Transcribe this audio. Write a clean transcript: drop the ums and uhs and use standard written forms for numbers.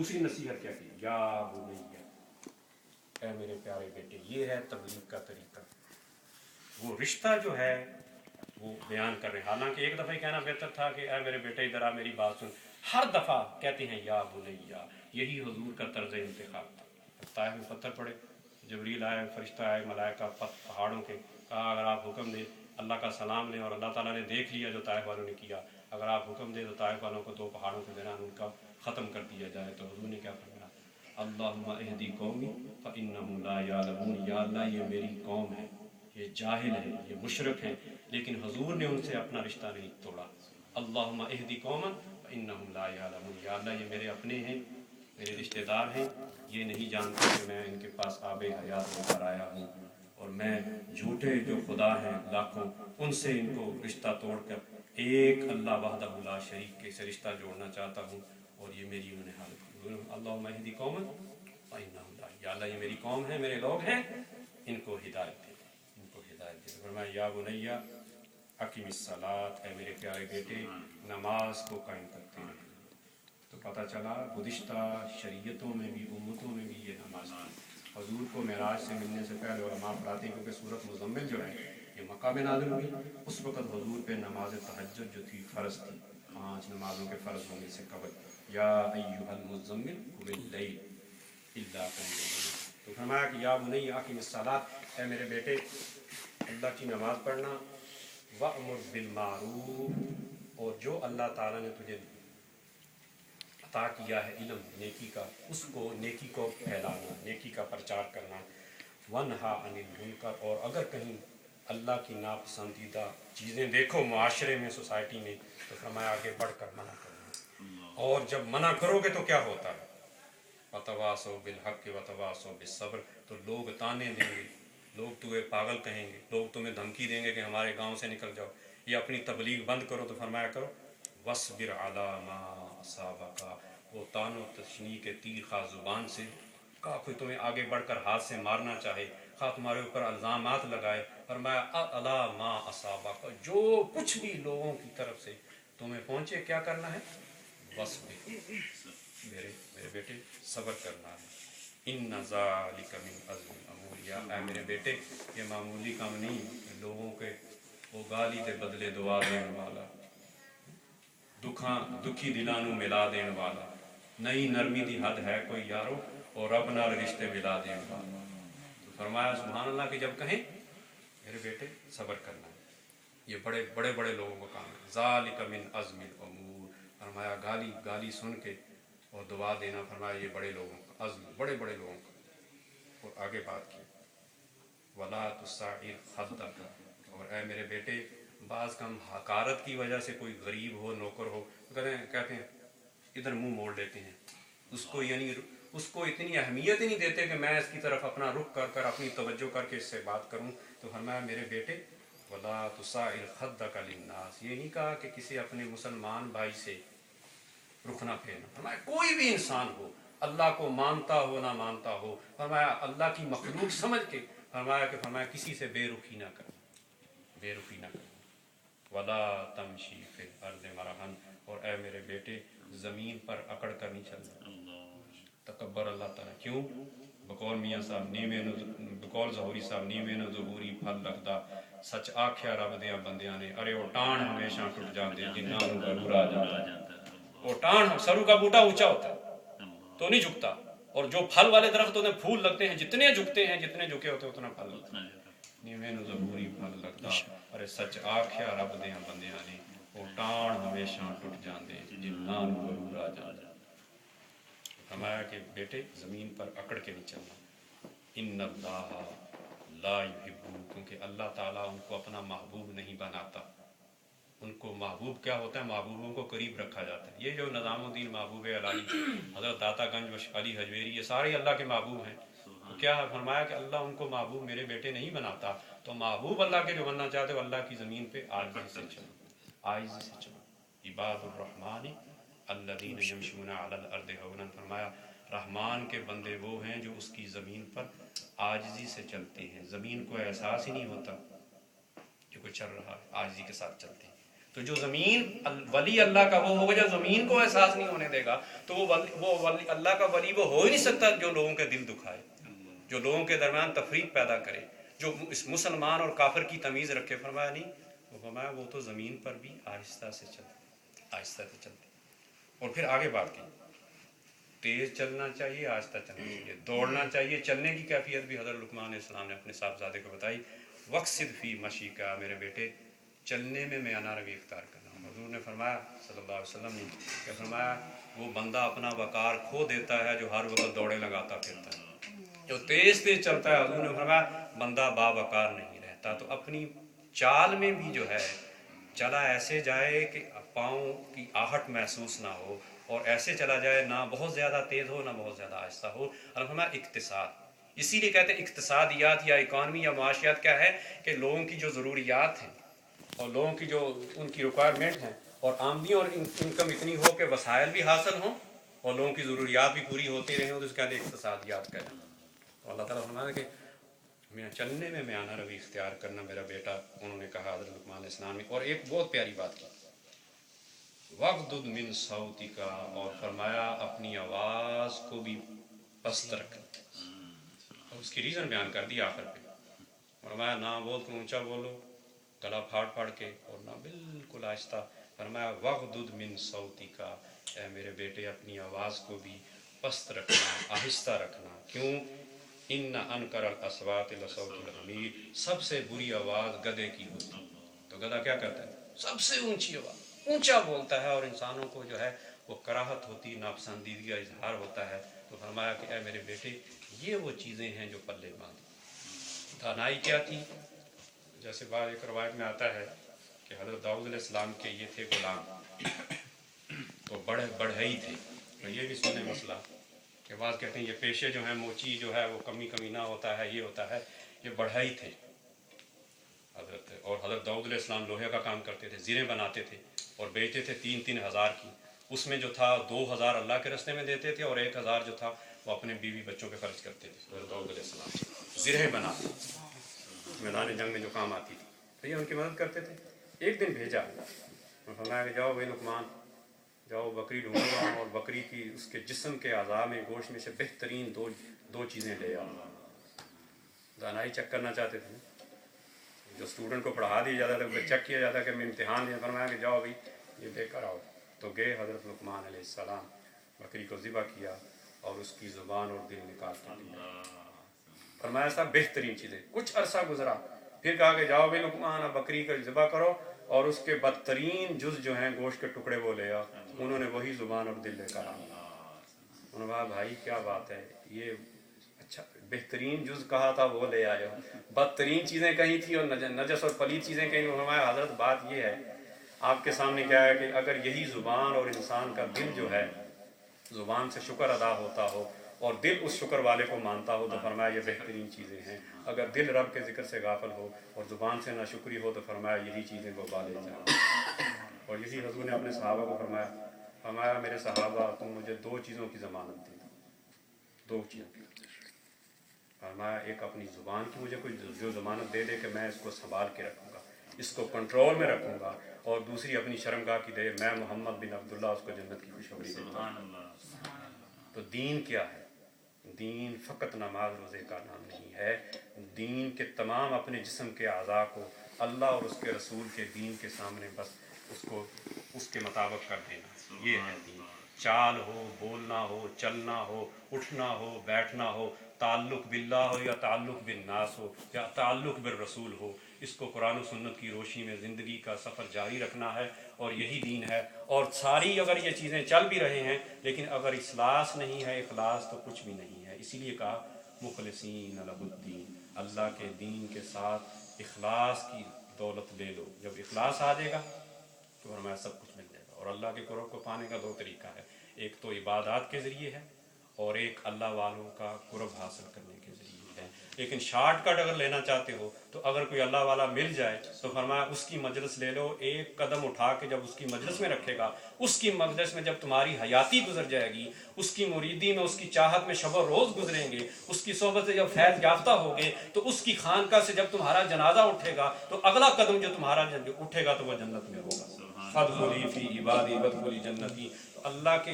دوسری نصیحت کیا کی؟ یا بنیا، اے میرے پیارے بیٹے. یہ ہے تبلیغ کا طریقہ. وہ رشتہ جو ہے وہ بیان کر رہے ہیں. حالانکہ ایک دفعہ ہی کہنا بہتر تھا کہ اے میرے بیٹے ادھر آ میری بات سن. ہر دفعہ کہتے ہیں یا بنیا. یہی حضور کا طرز انتخاب تھا. طائف میں پتھر پڑے، جبریل آئے، فرشتہ آئے، ملائکہ پہاڑوں کے، کہا اگر آپ حکم دیں اللہ کا سلام لیں. اور اللہ تعالیٰ نے دیکھ لیا جو طائف والوں نے کیا. اگر آپ حکم دیں تو طائف والوں کو 2 پہاڑوں کے درمیان ان کا ختم کر دیا جائے. تو حضور نے کیا فرمایا؟ اللہم اہدی قومی فانہم لا یعلمون. یا اللہ یہ میری قوم ہے، یہ جاہل ہے، یہ مشرک ہیں، لیکن حضور نے ان سے اپنا رشتہ نہیں توڑا. اللہم اہدی قوما فانہم لا یعلمون. یا اللہ یہ میرے اپنے ہیں، میرے رشتہ دار ہیں، یہ نہیں جانتے کہ میں ان کے پاس آب حیات ہو کر آیا ہوں، اور میں جھوٹے جو خدا ہیں لاکھوں ان سے ان کو رشتہ توڑ کر ایک اللہ وحدہ لا شریک کے سے رشتہ جوڑنا چاہتا ہوں، اور یہ میری انہوں نے حالت کی. اللہم اہدی قوما فانہم لا. یا اللہ یہ میری قوم ہے، میرے لوگ ہیں، ان کو ہدایت دے، ان کو ہدایت دے. فرمایا یا بنیا اقم الصلاۃ، اے میرے پیارے بیٹے نماز کو قائم کرتے رہے. تو پتہ چلا گزشتہ شریعتوں میں بھی امتوں میں بھی یہ نماز تھی. حضور کو معراج سے ملنے سے پہلے علماء پڑھاتے ہیں کیونکہ سورۃ مزمل جو ہے یہ مکہ میں نازل ہوئی. اس وقت حضور پہ نماز تہجد جو تھی فرض تھی، 5 نمازوں کے فرض ہونے سے قبل. یا ایھا المزمل قم اللیل الا قلیلا. تو فرمایا کہ یا بنی اقم الصلاۃ، اے میرے بیٹے اللہ کی نماز پڑھنا. وامر بالمعروف، اور جو اللہ تعالیٰ نے تجھے عطا کیا ہے علم نیکی کا، اس کو نیکی کو پھیلانا، نیکی کا پرچار کرنا. ونہا عن المنکر، اور اگر کہیں اللہ کی ناپسندیدہ چیزیں دیکھو معاشرے میں، سوسائٹی میں، تو فرمایا آگے بڑھ کر منع کرنا. اور جب منع کرو گے تو کیا ہوتا ہے؟ وتواصوا بالحق وتواصوا بالصبر. تو لوگ تانے دیں گے، لوگ تمہیں پاگل کہیں گے، لوگ تمہیں دھمکی دیں گے کہ ہمارے گاؤں سے نکل جاؤ، یہ اپنی تبلیغ بند کرو. تو فرمایا کرو وَاصْبِرْ عَلَىٰ مَا أَصَابَكَ. وہ تان و تشنیع کے تیر خواہ زبان سے، کہا کوئی تمہیں آگے بڑھ کر ہاتھ سے مارنا چاہے، خواہ تمہارے اوپر الزامات لگائے، فرمایا عَلَىٰ مَا أَصَابَكَ، جو کچھ بھی لوگوں کی طرف سے تمہیں پہنچے کیا کرنا ہے؟ وَاصْبِرْ، میرے بیٹے صبر کرنا ہے. اِنَّ ذَٰلِکَ مِنْ عَزْمِ الْأُمُورِ. یا اے میرے بیٹے یہ معمولی کام نہیں کہ لوگوں کے وہ گالی دے بدلے دعا دینے والا، دکھی دلانو ملا دین والا، نئی نرمی دی حد ہے کوئی یارو، اور رب نال رشتے ملا دین والا. تو فرمایا سبحان اللہ کہ جب کہیں میرے بیٹے صبر کرنا ہے. یہ بڑے بڑے بڑے لوگوں کا کام ہے. ذالک من عزم الامور. فرمایا گالی سن کے اور دعا دینا، فرمایا یہ بڑے لوگوں کا عزم، بڑے بڑے لوگوں کا. اور آگے بات کی ولا تصعر خدک. اور اے میرے بیٹے بعض کم حقارت کی وجہ سے کوئی غریب ہو، نوکر ہو، کہتے ہیں ادھر منہ موڑ لیتے ہیں اس کو، یعنی اس کو اتنی اہمیت ہی نہیں دیتے کہ میں اس کی طرف اپنا رخ کر کر اپنی توجہ کر کے اس سے بات کروں. تو فرمایا میرے بیٹے ولا تصعر خدک للناس. یہ نہیں کہا کہ کسی اپنے مسلمان بھائی سے رخ نہ پھیرنا. فرمایا کوئی بھی انسان ہو، اللہ کو مانتا ہو نہ مانتا ہو، فرمایا اللہ کی مخلوق سمجھ کے فرمایا کسی سے بے رخی نہ کرنا، بے رخی نہ کرنا. ولا تمشی فی الارض مرحا. اور اے میرے بیٹے زمین پر اکڑ کر نہیں چلنا. تکبر اللہ تعالیٰ کیوں؟ بقول میاں صاحب نیویں بقول ظہوری صاحب نیویں نو ظہوری پھل لگدا، سچ آکھیا رب دیاں بندیاں نے، ارے وہ ٹان ہمیشہ ٹوٹ جاندے جنہاں نوں غرور آ جاتا. وہ ٹان، سرو کا بوٹا اونچا ہوتا ہے تو نہیں جھکتا، اور جو پھل والے درختوں میں پھول لگتے ہیں جتنے جھکتے ہیں، جتنے جھکے ہوتے ہیں اتنا پھل لگتا ہے. نیویں نو ظہوری پھل لگدا، ارے سچ آکھیا رب دیاں بندیاں نے، وہ ٹان ہمیشہ ٹوٹ جاندے جنہاں نوں غرور آ جاتا. فرمایا کہ بیٹے زمین پر اکڑ کے نہیں چلنا. ان اللہ لا یحب، کیونکہ اللہ تعالیٰ ان کو اپنا محبوب نہیں بناتا. ان کو محبوب کیا ہوتا ہے؟ محبوبوں کو قریب رکھا جاتا ہے. یہ جو نظام الدین محبوب علالی، حضرت داتا گنج و علی حجویری، یہ سارے اللہ کے محبوب ہیں. تو کیا فرمایا کہ اللہ ان کو محبوب میرے بیٹے نہیں بناتا. تو محبوب اللہ کے جو بننا چاہتے ہو اللہ کی زمین پہ عاجزی سے چلو، عاجزی سے چلو. عباد الرحمن الذین یمشون علی الارض ہونا. فرمایا رحمان کے بندے وہ ہیں جو اس کی زمین پر عاجزی سے چلتے ہیں. زمین کو احساس ہی نہیں ہوتا کہ کوئی چل رہا ہے، عاجزی کے ساتھ چلتے ہیں. تو جو زمین ولی اللہ کا وہ ہوگا جو زمین کو احساس نہیں ہونے دے گا، تو وہ ولی اللہ کا ولی وہ ہو ہی نہیں سکتا جو لوگوں کے دل دکھائے، جو لوگوں کے درمیان تفریق پیدا کرے، جو اس مسلمان اور کافر کی تمیز رکھے۔ فرمایا نہیں، وہ فرمایا وہ تو زمین پر بھی آہستہ سے چلتے۔ اور پھر آگے بات کی، تیز چلنا چاہیے، آہستہ چلنا چاہیے، دوڑنا چاہیے۔ چلنے کی کیفیت بھی حضرت لقمان علیہ السلام نے اپنے صاحبزادے کو بتائی، وقصد فی مشی کا، میرے بیٹے چلنے میں میانہ روی اختیار کرنا۔ حضور نے فرمایا صلی اللہ علیہ وسلم نے کہ فرمایا وہ بندہ اپنا وقار کھو دیتا ہے جو ہر وقت دوڑے لگاتا پھرتا ہے، جو تیز چلتا ہے۔ حضور نے فرمایا بندہ با وقار نہیں رہتا۔ تو اپنی چال میں بھی جو ہے چلا ایسے جائے کہ پاؤں کی آہٹ محسوس نہ ہو، اور ایسے چلا جائے نہ بہت زیادہ تیز ہو نہ بہت زیادہ آہستہ ہو۔ اور فرمایا اقتصاد، اسی لیے کہتے ہیں اقتصادیات یا اکانومی یا معاشیات کیا ہے کہ لوگوں کی جو ضروریات ہیں اور لوگوں کی جو ان کی ریکوائرمنٹ ہیں، اور آمدنی اور انکم اتنی ہو کہ وسائل بھی حاصل ہوں اور لوگوں کی ضروریات بھی پوری ہوتی رہیں، تو اس کہتے ہیں اقتصادیات کہتے ہیں۔ تو اللہ تعالیٰ فرماتا ہے کہ میں چلنے میں میانہ روی اختیار کرنا میرا بیٹا، انہوں نے کہا حضرت لقمان علیہ السلام نے۔ اور ایک بہت پیاری بات کی، وَغْضُضْ مِنْ صَوْتِكَ، اور فرمایا اپنی آواز کو بھی پست رکھنا۔ اور اس کی ریزن بیان کر دی آخر پہ، فرمایا نہ بہت اونچا بولو گلا پھاڑ کے، اور نہ بالکل آہستہ۔ فرمایا وَغْضُضْ مِنْ صَوْتِكَ، اے میرے بیٹے اپنی آواز کو بھی پست رکھنا، آہستہ رکھنا۔ کیوں؟ ان انکر الاصوات لصوت الحمیر، سب سے بری آواز گدھے کی ہوتی۔ تو گدھا کیا کرتا ہے؟ سب سے اونچی آواز، اونچا بولتا ہے، اور انسانوں کو جو ہے وہ کراہت ہوتی، ناپسندیدگی کا اظہار ہوتا ہے۔ تو فرمایا کہ اے میرے بیٹے یہ وہ چیزیں ہیں جو پلے باندھ۔ دانائی کیا تھی؟ جیسے بعض ایک روایت میں آتا ہے کہ حضرت داؤد علیہ السلام کے یہ تھے غلام، تو بڑھئی تھے۔ تو یہ بھی سنیں مسئلہ کہ بعض کہتے ہیں یہ پیشے جو ہیں موچی جو ہے وہ کمی نہ ہوتا ہے، یہ ہوتا ہے، یہ بڑھئی تھے حضرت۔ اور حضرت داؤد علیہ السلام لوہے کا کام کرتے تھے، زریں بناتے تھے اور بیچتے تھے 3,000 کی۔ اس میں جو تھا 2,000 اللہ کے راستے میں دیتے تھے، اور 1,000 جو تھا وہ اپنے بیوی بچوں پہ خرچ کرتے تھے۔ حضرت داؤد علیہ السلام زریں بناتے میدان جنگ میں جو کام آتی تھی، تو یہ ان کی مدد کرتے تھے۔ ایک دن بھیجا، فرمایا کہ جاؤ بھائی لقمان، جاؤ بکری ڈھونڈو گا، اور بکری کی اس کے جسم کے اعضاء میں گوشت میں سے بہترین دو چیزیں لے آؤ۔ دانائی چیک کرنا چاہتے تھے، جو اسٹوڈنٹ کو پڑھا دیا جاتا تھا چیک کیا جاتا کہ میں امتحان دیا۔ فرمایا کہ جاؤ بھائی یہ لے کر آؤ۔ تو گئے حضرت لقمان علیہ السلام، بکری کو ذبح کیا اور اس کی زبان اور دل نکال کر دیا۔ فرمایا صاحب بہترین چیزیں۔ کچھ عرصہ گزرا، پھر کہا کہ جاؤ بھائی لقمان اب بکری کو ذبح کرو اور اس کے بدترین جز جو ہیں گوشت کے ٹکڑے وہ لے آؤ۔ انہوں نے وہی زبان اور دل لے کر آ۔ انہوں نے کہا بھائی کیا بات ہے، یہ اچھا بہترین جز کہا تھا وہ لے آئے ہو، بدترین چیزیں کہیں تھی اور نجس اور پلید چیزیں کہیں۔ فرمایا حضرت بات یہ ہے آپ کے سامنے کیا ہے کہ اگر یہی زبان اور انسان کا دل جو ہے زبان سے شکر ادا ہوتا ہو اور دل اس شکر والے کو مانتا ہو، تو فرمایا یہ بہترین چیزیں ہیں۔ اگر دل رب کے ذکر سے غافل ہو اور زبان سے ناشکری ہو، تو فرمایا یہی چیزیں وہ بالے جائیں۔ اور یہی حضور نے اپنے صحابہ کو فرمایا میرے صحابہ تم مجھے 2 چیزوں کی ضمانت دے دو، 2 چیزوں کی۔ فرمایا ایک اپنی زبان کی مجھے کوئی جو ضمانت دے دے کہ میں اس کو سنبھال کے رکھوں گا، اس کو کنٹرول میں رکھوں گا، اور دوسری اپنی شرمگاہ کی دے، میں محمد بن عبداللہ اس کو جنت کی خوشخبری دیتا ہوں۔ تو دین کیا ہے؟ دین فقط نماز روزے کا نام نہیں ہے۔ دین کے تمام اپنے جسم کے اعضاء کو اللہ اور اس کے رسول کے دین کے سامنے بس اس کو اس کے مطابق کر دینا، یہ ہے دین۔ چال ہو، بولنا ہو، چلنا ہو، اٹھنا ہو، بیٹھنا ہو، تعلق باللہ ہو یا تعلق بالناس ہو یا تعلق بالرسول ہو، اس کو قرآن و سنت کی روشنی میں زندگی کا سفر جاری رکھنا ہے، اور یہی دین ہے۔ اور ساری اگر یہ چیزیں چل بھی رہے ہیں لیکن اگر اخلاص نہیں ہے، اخلاص تو کچھ بھی نہیں ہے۔ اسی لیے کہا مخلصین لہ الدین، اللہ کے دین کے ساتھ اخلاص کی دولت لے لو۔ جب اخلاص آ جائے گا تو ہمیں سب کچھ مل جائے گا۔ اور اللہ کے قرب کو پانے کا 2 طریقہ ہے، ایک تو عبادات کے ذریعے ہے اور ایک اللہ والوں کا قرب حاصل کرنے کے ذریعے ہے۔ لیکن شارٹ کٹ اگر لینا چاہتے ہو تو اگر کوئی اللہ والا مل جائے تو فرمایا اس کی مجلس لے لو، ایک قدم اٹھا کے جب اس کی مجلس میں رکھے گا، اس کی مجلس میں جب تمہاری حیاتی گزر جائے گی، اس کی مریدی میں اس کی چاہت میں شب و روز گزریں گے، اس کی صحبت سے جب فیض یافتہ ہوگے، تو اس کی خانقاہ سے جب تمہارا جنازہ اٹھے گا تو اگلا قدم جو تمہارا اٹھے گا تو وہ جنت میں ہوگا۔ فادخلی فی عبادی وادخلی جنتی. تو اللہ کے